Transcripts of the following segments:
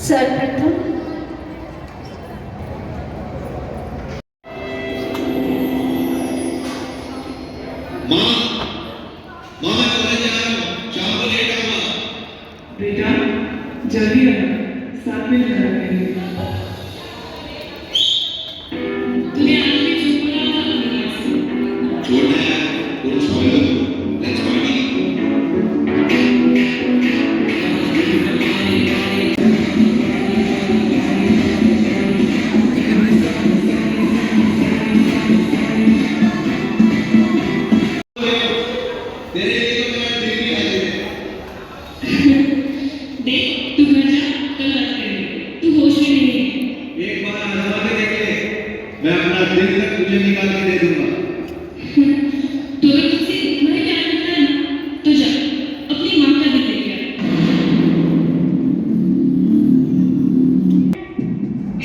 सर्वप्रथम बेटा जल्दी रहना, साथ में खाना खाएंगे। तूने आज भी झूठ बोला था अपनी माँ से। छोड़ना है, don't spoil it. Let's party. तेरे लिए तो मैं दिल भी हाजिर है। देख तू घर जा, कल बात करेंगे। तू होश में नहीं है। एक बार आजमा के देख ले, मैं अपना दिल तक तुझे निकाल के दे दूंगा। तो अगर तुझसे इतना ही प्यार करता है ना, तो जा अपनी माँ का दिल लेके आ।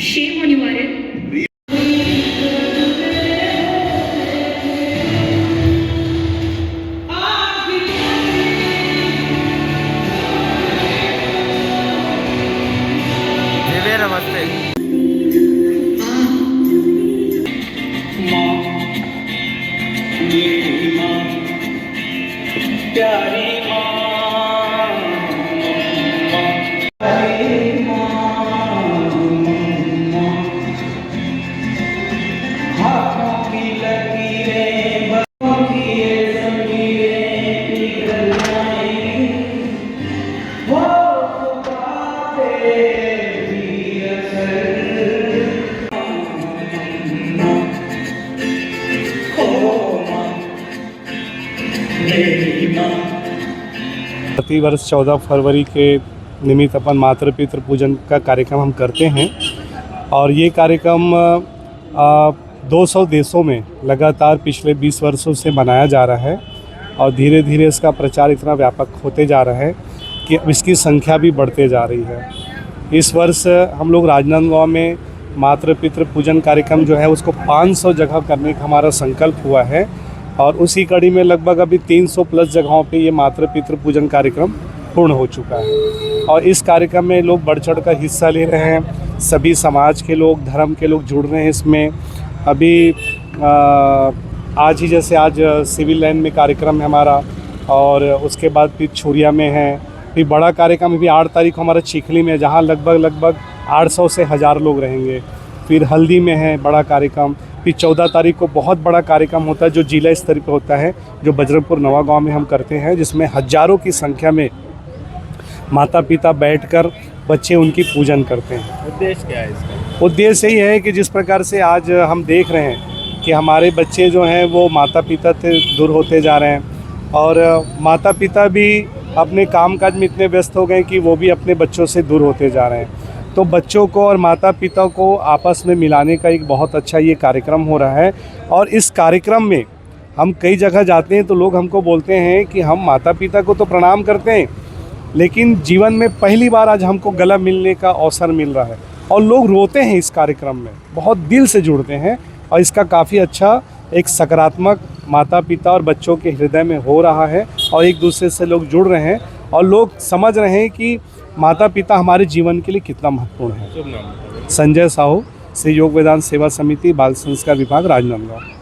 Shame on you, Aryan. नमस्ते। माँ, मेरी माँ, प्यारी माँ, प्यारी माँ, हाथों की लकीरें, बाहों की ये ज़मीरें पिघल जाएंगी, वो बातें भी असर प्रतिवर्ष 14 फरवरी के निमित्त अपन मातृ पितृ पूजन का कार्यक्रम हम करते हैं और ये कार्यक्रम 200 देशों में लगातार पिछले 20 वर्षों से मनाया जा रहा है और धीरे धीरे इसका प्रचार इतना व्यापक होते जा रहा है कि अब इसकी संख्या भी बढ़ते जा रही है। इस वर्ष हम लोग राजनांदगांव में मातृ पितृ पूजन कार्यक्रम जो है उसको 500 जगह करने का हमारा संकल्प हुआ है और उसी कड़ी में लगभग अभी 300 प्लस जगहों पे ये मातृ पितृ पूजन कार्यक्रम पूर्ण हो चुका है और इस कार्यक्रम में लोग बढ़ चढ़ कर हिस्सा ले रहे हैं। सभी समाज के लोग, धर्म के लोग जुड़ रहे हैं इसमें। अभी आज ही जैसे आज सिविल लाइन में कार्यक्रम है हमारा और उसके बाद फिर छुरिया में है, फिर बड़ा कार्यक्रम भी 8 तारीख को हमारा चिखली में, जहाँ लगभग 800 से 1000 लोग रहेंगे। फिर हल्दी में है बड़ा कार्यक्रम। फिर 14 तारीख को बहुत बड़ा कार्यक्रम होता है जो जिला स्तर पे होता है, जो बजरंगपुर नवागांव में हम करते हैं, जिसमें हजारों की संख्या में माता पिता बैठकर बच्चे उनकी पूजन करते हैं। उद्देश्य क्या है इसका? उद्देश्य यही है कि जिस प्रकार से आज हम देख रहे हैं कि हमारे बच्चे जो हैं वो माता पिता से दूर होते जा रहे हैं और माता पिता भी अपने कामकाज में इतने व्यस्त हो गए कि वो भी अपने बच्चों से दूर होते जा रहे हैं। तो बच्चों को और माता पिता को आपस में मिलाने का एक बहुत अच्छा ये कार्यक्रम हो रहा है और इस कार्यक्रम में हम कई जगह जाते हैं तो लोग हमको बोलते हैं कि हम माता पिता को तो प्रणाम करते हैं लेकिन जीवन में पहली बार आज हमको गला मिलने का अवसर मिल रहा है और लोग रोते हैं इस कार्यक्रम में, बहुत दिल से जुड़ते हैं और इसका काफ़ी अच्छा एक सकारात्मक माता पिता और बच्चों के हृदय में हो रहा है और एक दूसरे से लोग जुड़ रहे हैं और लोग समझ रहे हैं कि माता पिता हमारे जीवन के लिए कितना महत्वपूर्ण है। संजय साहू, श्री योग वेदांत सेवा समिति, बाल संस्कार विभाग, राजनांदगांव।